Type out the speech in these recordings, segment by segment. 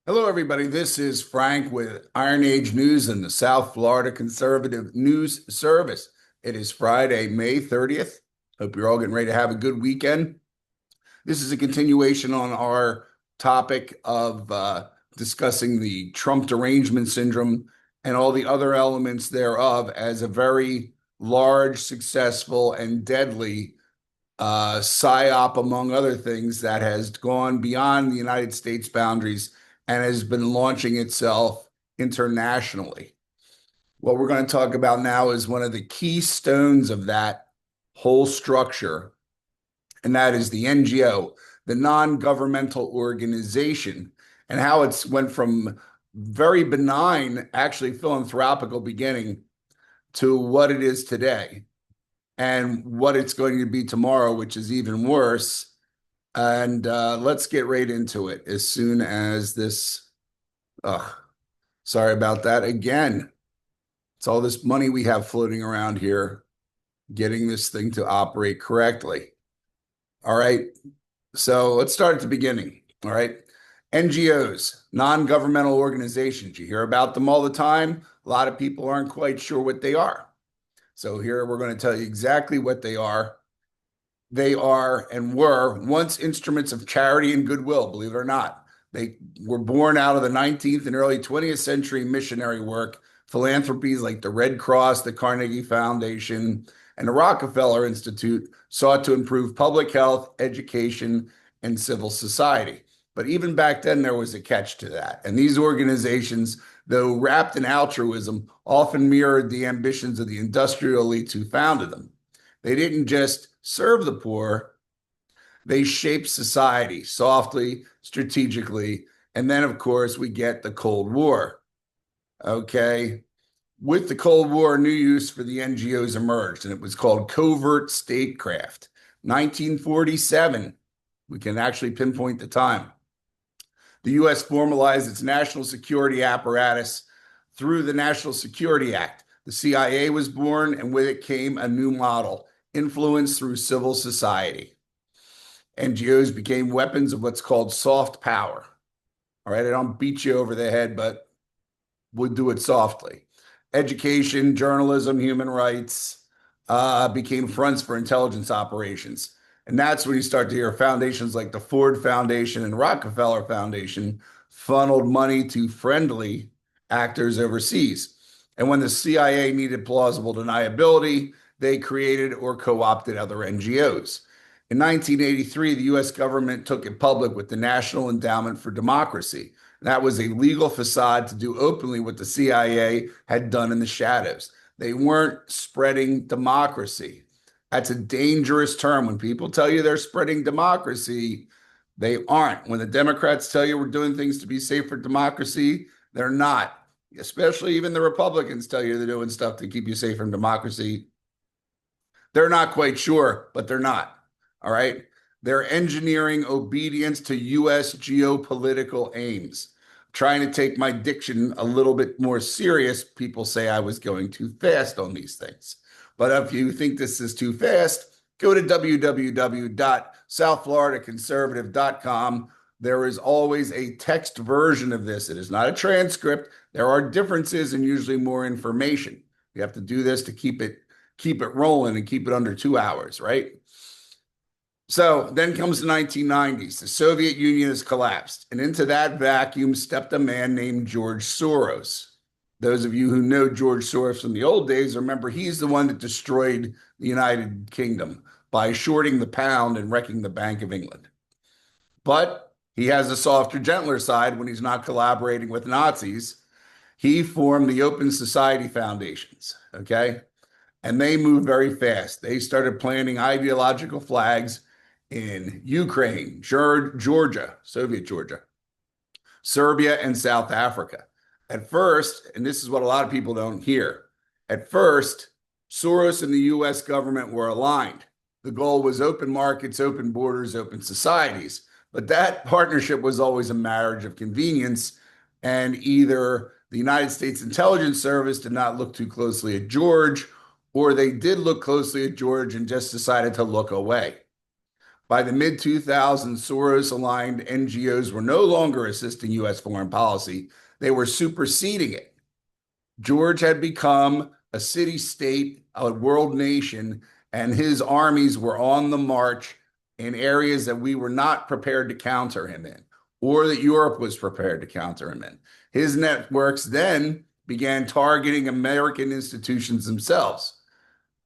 Hello, everybody. This is Frank with Iron Age News and the South Florida Conservative News Service. It is Friday, May 30th. Hope you're all getting ready to have a good weekend. This is a continuation on our topic of discussing the Trump derangement syndrome and all the other elements thereof as a very large, successful, and deadly psyop, among other things, that has gone beyond the United States boundaries and has been launching itself internationally. What we're going to talk about now is one of the keystones of that whole structure, and that is the NGO, the non-governmental organization, and how it's went from very benign, actually philanthropical beginning to what it is today and what it's going to be tomorrow, which is even worse. And let's get right into it as soon as this. Sorry about that again. It's all this money we have floating around here, getting this thing to operate correctly. All right. So let's start at the beginning. All right. NGOs, non-governmental organizations. You hear about them all the time. A lot of people aren't quite sure what they are. So here we're going to tell you exactly what they are. They are and were once instruments of charity and goodwill, believe it or not. They were born out of the 19th and early 20th century missionary work, philanthropies like the Red Cross, the Carnegie Foundation, and the Rockefeller Institute sought to improve public health, education, and civil society. But even back then, there was a catch to that. And these organizations, though wrapped in altruism, often mirrored the ambitions of the industrial elites who founded them. They didn't just serve the poor, they shaped society softly, strategically. And then, of course, we get the Cold War. Okay. With the Cold War, new use for the NGOs emerged, and it was called covert statecraft. 1947, we can actually pinpoint the time. The U.S. formalized its national security apparatus through the National Security Act. The CIA was born, and with it came a new model, influence through civil society. NGOs became weapons of what's called soft power. All right, I don't beat you over the head, but we'll do it softly. Education, journalism, human rights became fronts for intelligence operations. And that's when you start to hear foundations like the Ford Foundation and Rockefeller Foundation funneled money to friendly actors overseas. And when the CIA needed plausible deniability, they created or co-opted other NGOs. In 1983, the U.S. government took it public with the National Endowment for Democracy. That was a legal facade to do openly what the CIA had done in the shadows. They weren't spreading democracy. That's a dangerous term. When people tell you they're spreading democracy, they aren't. When the Democrats tell you we're doing things to be safe for democracy, they're not. Especially even the Republicans tell you they're doing stuff to keep you safe from democracy. They're not quite sure, but they're not. All right. They're engineering obedience to U.S. geopolitical aims. Trying to take my diction a little bit more serious, people say I was going too fast on these things. But if you think this is too fast, go to www.southfloridaconservative.com. There is always a text version of this. It is not a transcript. There are differences and usually more information. You have to do this to keep it rolling and keep it under 2 hours, right? So then comes the 1990s. The Soviet Union has collapsed, and into that vacuum stepped a man named George Soros. Those of you who know George Soros from the old days remember he's the one that destroyed the United Kingdom by shorting the pound and wrecking the Bank of England. But he has a softer, gentler side when he's not collaborating with Nazis. He formed the Open Society Foundations, okay? And they moved very fast. They started planting ideological flags in Ukraine, Georgia, Soviet Georgia, Serbia, and South Africa. At first, and this is what a lot of people don't hear, at first, Soros and the U.S. government were aligned. The goal was open markets, open borders, open societies. But that partnership was always a marriage of convenience, and either the United States Intelligence Service did not look too closely at George, or they did look closely at George and just decided to look away. By the mid 2000s, Soros-aligned NGOs were no longer assisting U.S. foreign policy. They were superseding it. George had become a city-state, a world nation, and his armies were on the march in areas that we were not prepared to counter him in, or that Europe was prepared to counter him in. His networks then began targeting American institutions themselves.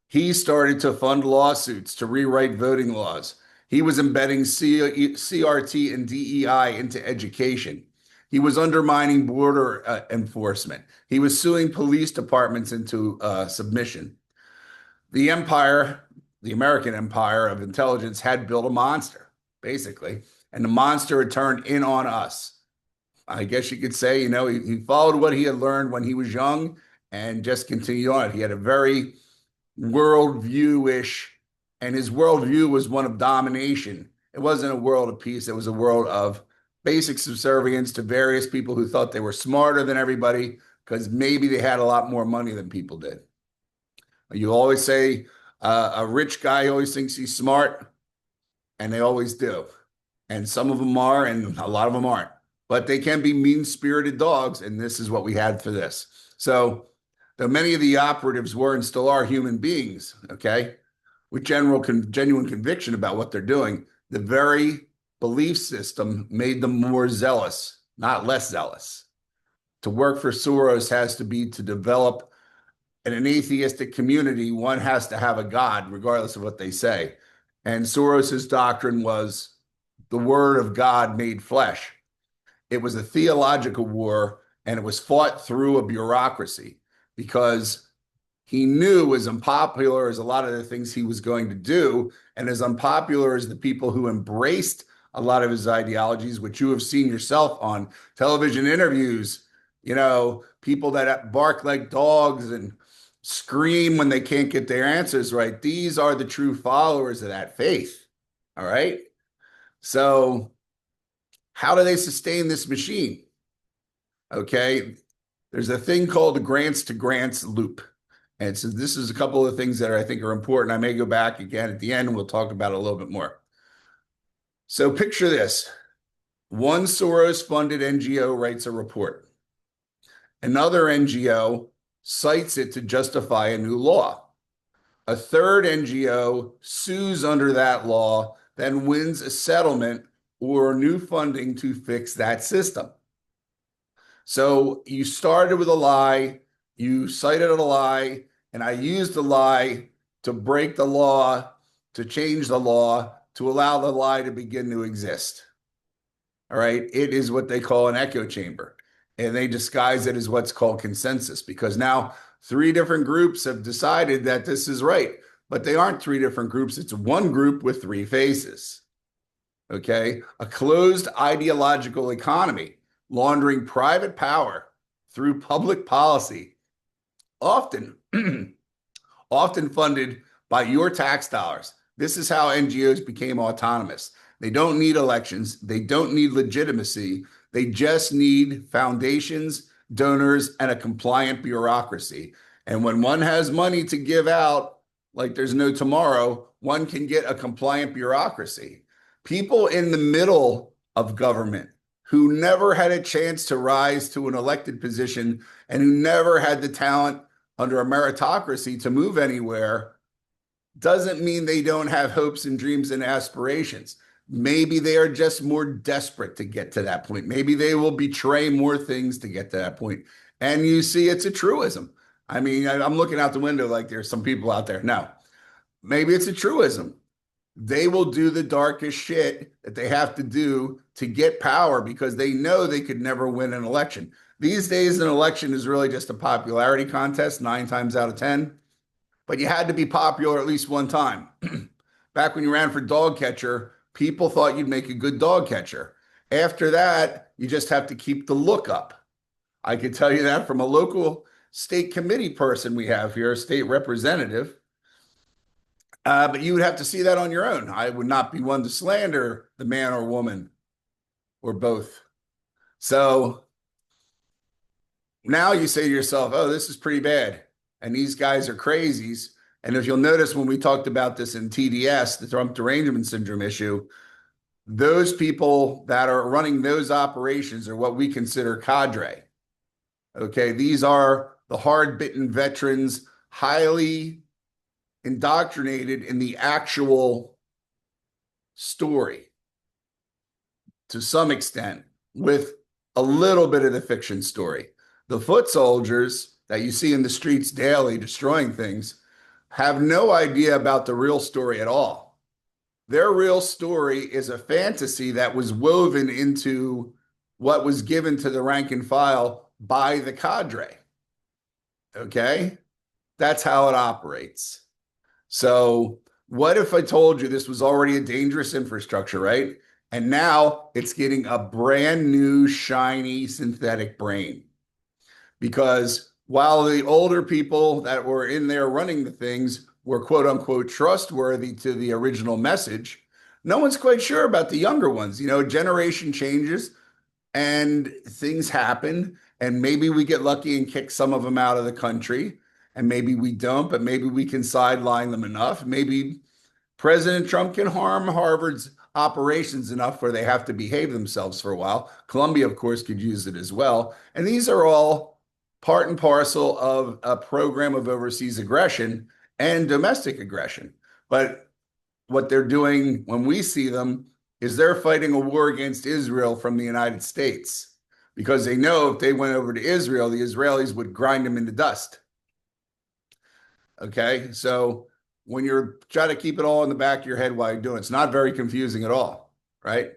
He started to fund lawsuits to rewrite voting laws. He was embedding CRT and DEI into education. He was undermining border enforcement. He was suing police departments into submission. The empire, the American empire of intelligence, had built a monster, basically, and the monster had turned in on us. I guess you could say, he followed what he had learned when he was young and just continued on it. He had a very worldview-ish, and his worldview was one of domination. It wasn't a world of peace. It was a world of basic subservience to various people who thought they were smarter than everybody because maybe they had a lot more money than people did. You always say a rich guy always thinks he's smart, and they always do. And some of them are, and a lot of them aren't. But they can be mean-spirited dogs, and this is what we had for this. So, though many of the operatives were and still are human beings, okay, with genuine conviction about what they're doing, the very belief system made them more zealous, not less zealous. To work for Soros has to be to develop in an atheistic community, one has to have a God, regardless of what they say. And Soros's doctrine was the word of God made flesh. It was a theological war, and it was fought through a bureaucracy because he knew, as unpopular as a lot of the things he was going to do, and as unpopular as the people who embraced a lot of his ideologies, which you have seen yourself on television interviews, people that bark like dogs and scream when they can't get their answers right. These are the true followers of that faith. All right. So how do they sustain this machine? Okay. There's a thing called the grants to grants loop. And so this is a couple of things that I think are important. I may go back again at the end and we'll talk about it a little bit more. So picture this. One Soros-funded NGO writes a report. Another NGO cites it to justify a new law. A third NGO sues under that law, then wins a settlement or new funding to fix that system. So you started with a lie, you cited a lie, and I used the lie to break the law, to change the law, to allow the lie to begin to exist. All right. It is what they call an echo chamber. And they disguise it as what's called consensus, because now 3 different groups have decided that this is right, but they aren't 3 different groups. It's one group with 3 faces. Okay. A closed ideological economy, laundering private power through public policy, often funded by your tax dollars. This is how NGOs became autonomous. They don't need elections. They don't need legitimacy. They just need foundations, donors, and a compliant bureaucracy. And when one has money to give out, like there's no tomorrow, one can get a compliant bureaucracy. People in the middle of government who never had a chance to rise to an elected position and who never had the talent under a meritocracy to move anywhere doesn't mean they don't have hopes and dreams and aspirations. Maybe they are just more desperate to get to that point. Maybe they will betray more things to get to that point. And you see, it's a truism. I mean, I'm looking out the window like there's some people out there. No, maybe it's a truism. They will do the darkest shit that they have to do to get power because they know they could never win an election. These days, an election is really just a popularity contest 9 times out of 10. But you had to be popular at least one time. Back when you ran for dog catcher, people thought you'd make a good dog catcher. After that, you just have to keep the look up. I could tell you that from a local state committee person we have here, a state representative. But you would have to see that on your own. I would not be one to slander the man or woman or both. So now you say to yourself, oh, this is pretty bad. And these guys are crazies. And if you'll notice, when we talked about this in TDS, the Trump derangement syndrome issue, those people that are running those operations are what we consider cadre. Okay, these are the hard-bitten veterans, highly indoctrinated in the actual story to some extent, with a little bit of the fiction story. The foot soldiers that you see in the streets daily destroying things have no idea about the real story at all. Their real story is a fantasy that was woven into what was given to the rank and file by the cadre. Okay? That's how it operates. So, what if I told you this was already a dangerous infrastructure, right? And now it's getting a brand new, shiny synthetic brain. Because while the older people that were in there running the things were quote unquote trustworthy to the original message, no one's quite sure about the younger ones. You know, generation changes and things happen, and maybe we get lucky and kick some of them out of the country, and maybe we don't, but maybe we can sideline them enough. Maybe President Trump can harm Harvard's operations enough where they have to behave themselves for a while. Columbia, of course, could use it as well. And these are all part and parcel of a program of overseas aggression and domestic aggression. But what they're doing when we see them is they're fighting a war against Israel from the United States, because they know if they went over to Israel, the Israelis would grind them into dust. Okay, so when you're trying to keep it all in the back of your head while you're doing it, it's not very confusing at all, right?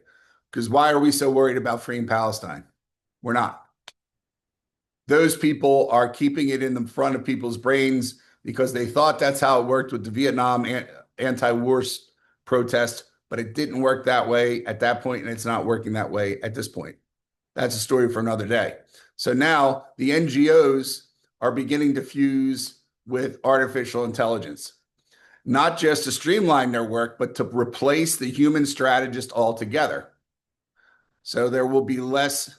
Because why are we so worried about freeing Palestine? We're not. Those people are keeping it in the front of people's brains because they thought that's how it worked with the Vietnam anti-war protest, but it didn't work that way at that point, and it's not working that way at this point. That's a story for another day. So now the NGOs are beginning to fuse with artificial intelligence, not just to streamline their work, but to replace the human strategist altogether. So there will be less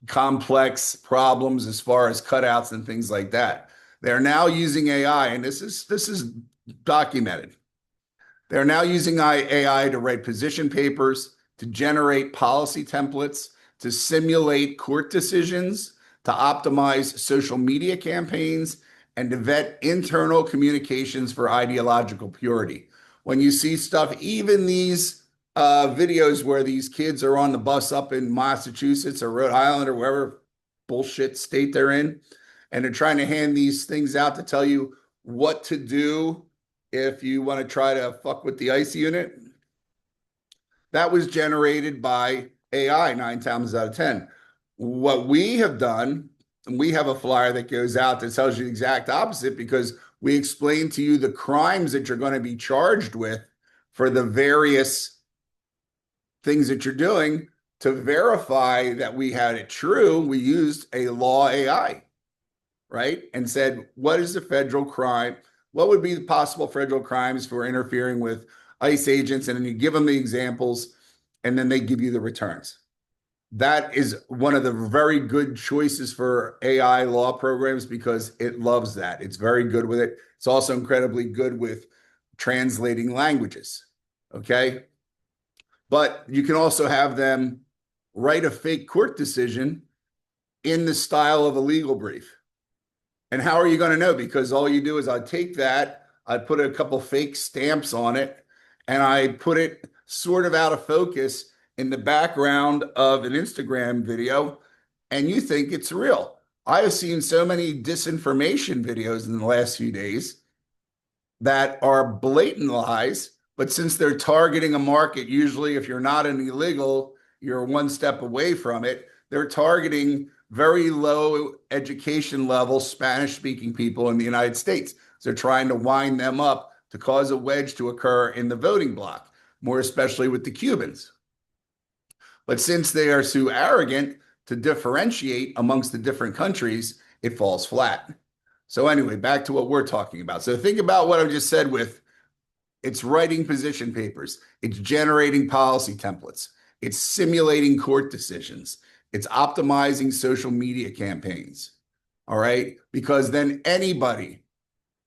complex problems as far as cutouts and things like that. They're now using AI, and this is documented. They're now using AI to write position papers, to generate policy templates, to simulate court decisions, to optimize social media campaigns, and to vet internal communications for ideological purity. When you see stuff, even these videos where these kids are on the bus up in Massachusetts or Rhode Island or wherever bullshit state they're in, and they're trying to hand these things out to tell you what to do if you want to try to fuck with the ICE unit, that was generated by AI 9 times out of 10. What we have done, and we have a flyer that goes out that tells you the exact opposite, because we explain to you the crimes that you're going to be charged with for the various things that you're doing. To verify that we had it true, we used a law AI, right? And said, what is the federal crime? What would be the possible federal crimes for interfering with ICE agents? And then you give them the examples, and then they give you the returns. That is one of the very good choices for AI law programs, because it loves that. It's very good with it. It's also incredibly good with translating languages, okay? But you can also have them write a fake court decision in the style of a legal brief. And how are you going to know? Because all you do is I take that, I put a couple fake stamps on it, and I put it sort of out of focus in the background of an Instagram video, and you think it's real. I have seen so many disinformation videos in the last few days that are blatant lies, but since they're targeting a market, usually if you're not an illegal, you're one step away from it, they're targeting very low education level Spanish-speaking people in the United States. So they're trying to wind them up to cause a wedge to occur in the voting bloc, more especially with the Cubans. But since they are so arrogant to differentiate amongst the different countries, it falls flat. So anyway, back to what we're talking about. So think about what I just said with it's writing position papers, it's generating policy templates, it's simulating court decisions, it's optimizing social media campaigns. All right. Because then anybody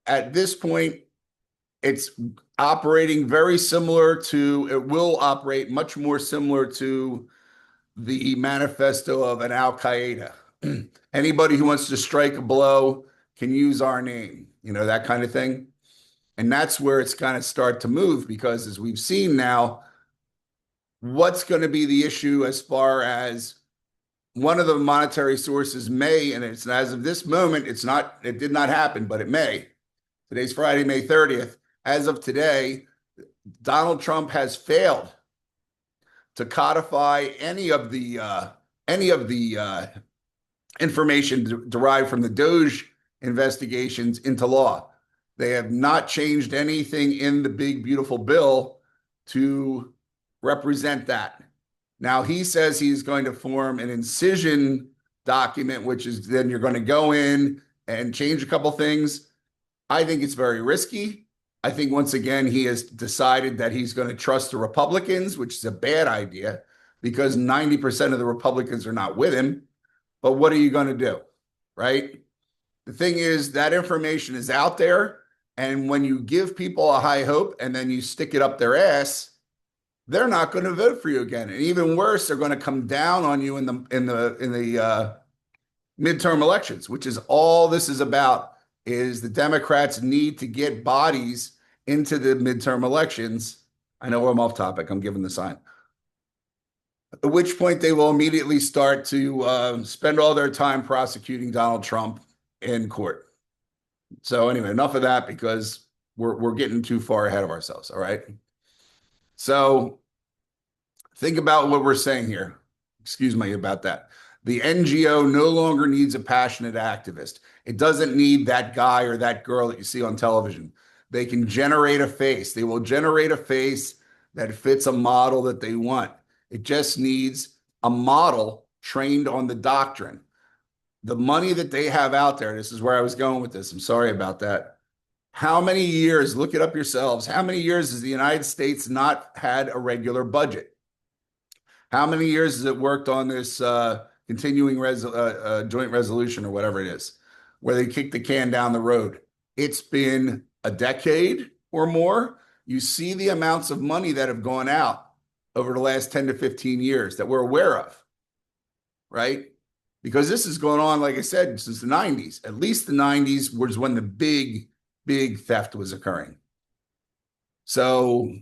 at this point, it's operating very similar to, it will operate much more similar to the manifesto of an Al Qaeda. Anybody who wants to strike a blow can use our name, that kind of thing. And that's where it's going to start to move because as we've seen now, what's going to be the issue as far as one of the monetary sources may, and it's as of this moment, it did not happen, but it may. Today's Friday, May 30th. As of today, Donald Trump has failed to codify any of the information derived from the Doge investigations into law. They have not changed anything in the big, beautiful bill to represent that. Now, he says he's going to form an incision document, which is then you're going to go in and change a couple things. I think it's very risky. I think, once again, he has decided that he's going to trust the Republicans, which is a bad idea because 90% of the Republicans are not with him. But what are you going to do, right? The thing is that information is out there. And when you give people a high hope and then you stick it up their ass, they're not going to vote for you again. And even worse, they're going to come down on you in the midterm elections, which is all this is about, is the Democrats need to get bodies into the midterm elections. I know I'm off topic. I'm giving the sign. At which point they will immediately start to spend all their time prosecuting Donald Trump in court. So anyway, enough of that because we're getting too far ahead of ourselves. All right. So think about what we're saying here. Excuse me about that. The NGO no longer needs a passionate activist. It doesn't need that guy or that girl that you see on television. They can generate a face. They will generate a face that fits a model that they want. It just needs a model trained on the doctrine. The money that they have out there, this is where I was going with this. I'm sorry about that. How many years, look it up yourselves, how many years has the United States not had a regular budget? How many years has it worked on this continuing joint resolution or whatever it is, where they kick the can down the road? It's been a decade or more. You see the amounts of money that have gone out over the last 10 to 15 years that we're aware of, right? Because this is going on, like I said, since the 90s. At least the 90s was when the big theft was occurring. So,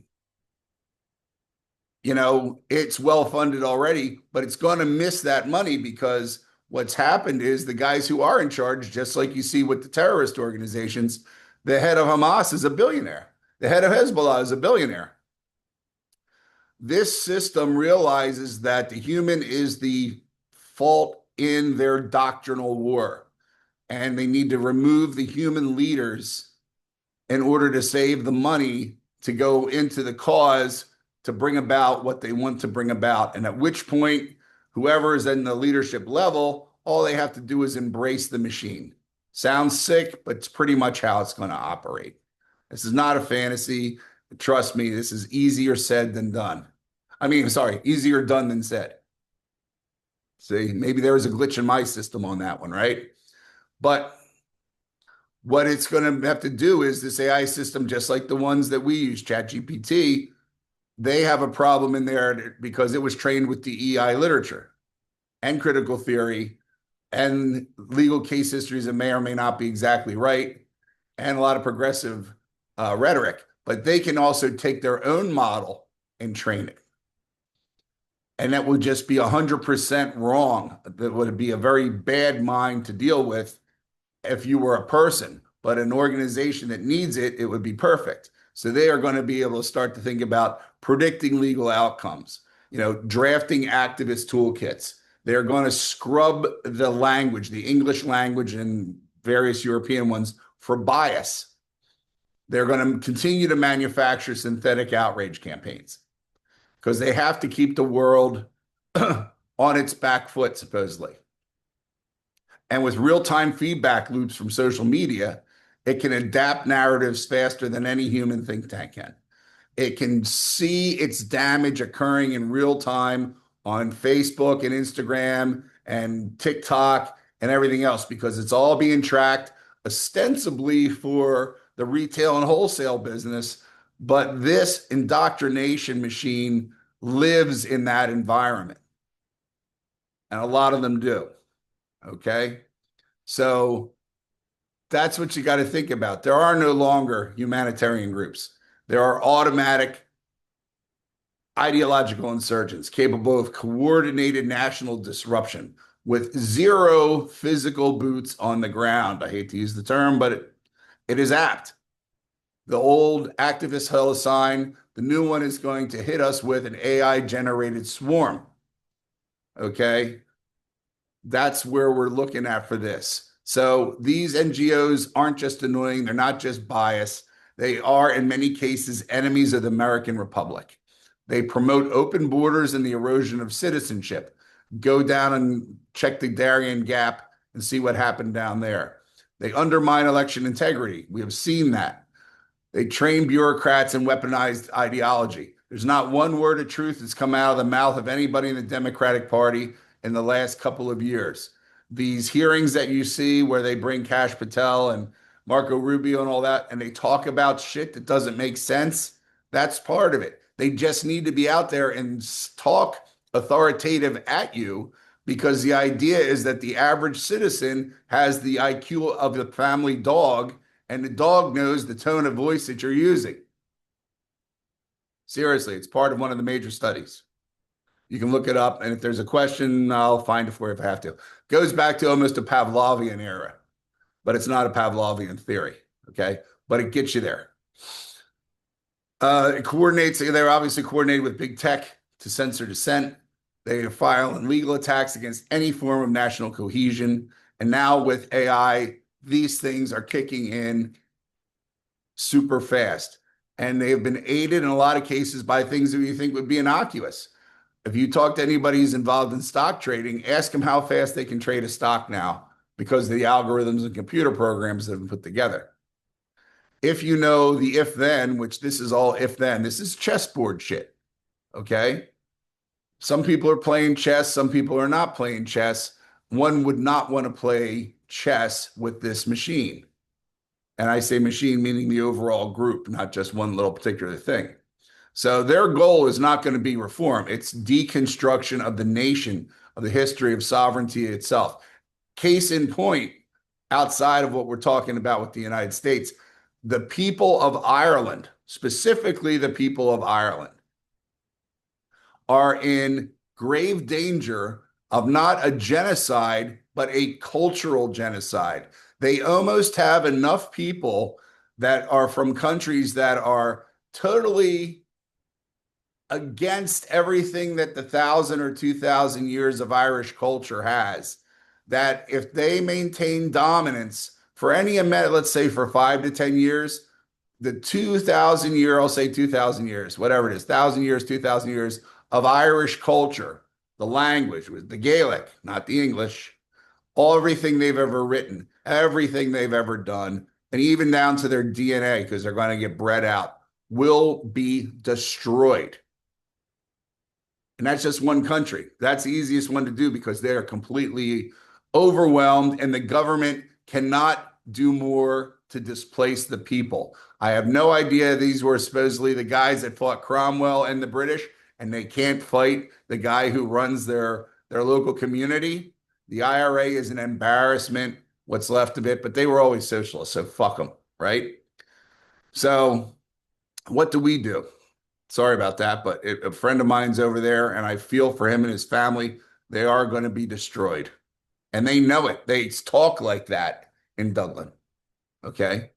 it's well-funded already, but it's going to miss that money because what's happened is the guys who are in charge, just like you see with the terrorist organizations, the head of Hamas is a billionaire. The head of Hezbollah is a billionaire. This system realizes that the human is the fault in their doctrinal war, and they need to remove the human leaders in order to save the money to go into the cause to bring about what they want to bring about. And at which point, whoever is in the leadership level, all they have to do is embrace the machine. Sounds sick, but it's pretty much how it's going to operate. This is not a fantasy. Trust me, this is easier said than done. Easier done than said. See, maybe there was a glitch in my system on that one, right? But what it's going to have to do is this AI system, just like the ones that we use, ChatGPT, they have a problem in there because it was trained with DEI literature and critical theory and legal case histories that may or may not be exactly right and a lot of progressive rhetoric. But they can also take their own model and train it. And that would just be 100% wrong. That would be a very bad mind to deal with if you were a person, but an organization that needs it, it would be perfect. So they are going to be able to start to think about predicting legal outcomes, drafting activist toolkits. They're going to scrub the language, the English language and various European ones for bias. They're going to continue to manufacture synthetic outrage campaigns because they have to keep the world on its back foot, supposedly. And with real-time feedback loops from social media, it can adapt narratives faster than any human think tank can. It can see its damage occurring in real time on Facebook and Instagram and TikTok and everything else, because it's all being tracked ostensibly for the retail and wholesale business. But this indoctrination machine lives in that environment, and a lot of them do. Okay. So that's what you got to think about. There are no longer humanitarian groups. There are automatic ideological insurgents capable of coordinated national disruption with zero physical boots on the ground. I hate to use the term, but it is apt. The old activist held a sign. The new one is going to hit us with an AI generated swarm. Okay. That's where we're looking at for this. So these NGOs aren't just annoying. They're not just biased. They are, in many cases, enemies of the American Republic. They promote open borders and the erosion of citizenship. Go down and check the Darien Gap and see what happened down there. They undermine election integrity. We have seen that. They train bureaucrats in weaponized ideology. There's not one word of truth that's come out of the mouth of anybody in the Democratic Party in the last couple of years. These hearings that you see where they bring Kash Patel and Marco Rubio and all that, and they talk about shit that doesn't make sense, that's part of it. They just need to be out there and talk authoritative at you, because the idea is that the average citizen has the IQ of the family dog, and the dog knows the tone of voice that you're using. Seriously, it's part of one of the major studies. You can look it up, and if there's a question, I'll find it for you if I have to. Goes back to almost a Pavlovian era, but it's not a Pavlovian theory, okay? But it gets you there. It coordinates, they're obviously coordinated with big tech to censor dissent. They file illegal attacks against any form of national cohesion. And now with AI, these things are kicking in super fast. And they have been aided in a lot of cases by things that you think would be innocuous. If you talk to anybody who's involved in stock trading, ask them how fast they can trade a stock now because of the algorithms and computer programs that have been put together. If you know the if-then, which this is all if-then, this is chessboard shit, okay? Some people are playing chess, some people are not playing chess. One would not want to play chess with this machine. And I say machine meaning the overall group, not just one little particular thing. So their goal is not going to be reform. It's deconstruction of the nation, of the history of sovereignty itself. Case in point, outside of what we're talking about with the United States, the people of Ireland, specifically the people of Ireland, are in grave danger of not a genocide, but a cultural genocide. They almost have enough people that are from countries that are totally against everything that the 1,000 or 2,000 years of Irish culture has, that if they maintain dominance for any amount, let's say for 5 to 10 years, the 2,000 year, I'll say 2,000 years, whatever it is, 1,000 years, 2,000 years of Irish culture, the language, the Gaelic, not the English, everything they've ever written, everything they've ever done, and even down to their DNA, because they're going to get bred out, will be destroyed. And that's just one country. That's the easiest one to do because they are completely overwhelmed and the government cannot do more to displace the people. I have no idea. These were supposedly the guys that fought Cromwell and the British, and they can't fight the guy who runs their local community. The IRA is an embarrassment, what's left of it, but they were always socialists, so fuck them, right? So what do we do? Sorry about that, but a friend of mine's over there, and I feel for him and his family. They are going to be destroyed. And they know it. They talk like that in Dublin. Okay?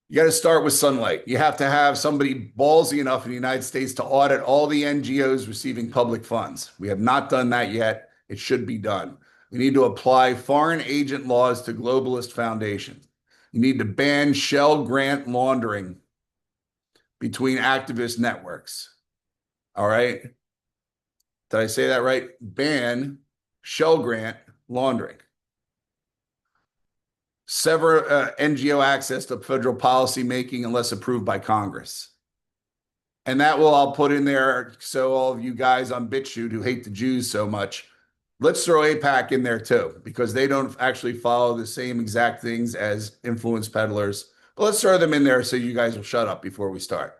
You got to start with sunlight. You have to have somebody ballsy enough in the United States to audit all the NGOs receiving public funds. We have not done that yet. It should be done. We need to apply foreign agent laws to globalist foundations. You need to ban shell grant laundering between activist networks. All right? Did I say that right? Ban shell grant laundering. Sever NGO access to federal policy making unless approved by Congress. And that will, I'll put in there so all of you guys on BitChute who hate the Jews so much, Let's throw APAC in there too, because they don't actually follow the same exact things as influence peddlers. But let's throw them in there so you guys will shut up before we start.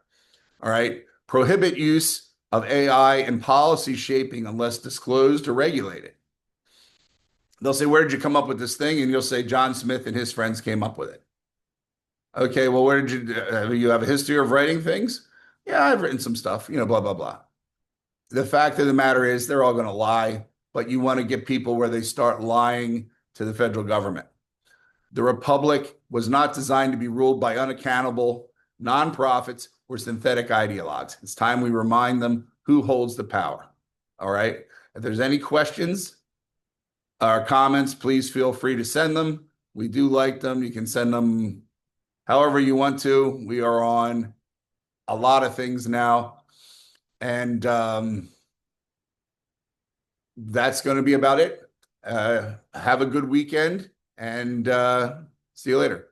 All right. Prohibit use of AI in policy shaping unless disclosed or regulated. They'll say, where did you come up with this thing? And you'll say, John Smith and his friends came up with it. Okay, well, where did you have a history of writing things? Yeah, I've written some stuff, blah, blah, blah. The fact of the matter is they're all going to lie, but you want to get people where they start lying to the federal government. The Republic was not designed to be ruled by unaccountable nonprofits or synthetic ideologues. It's time we remind them who holds the power. All right. If there's any questions or comments, please feel free to send them. We do like them. You can send them however you want to. We are on a lot of things now. And that's going to be about it. Have a good weekend and see you later.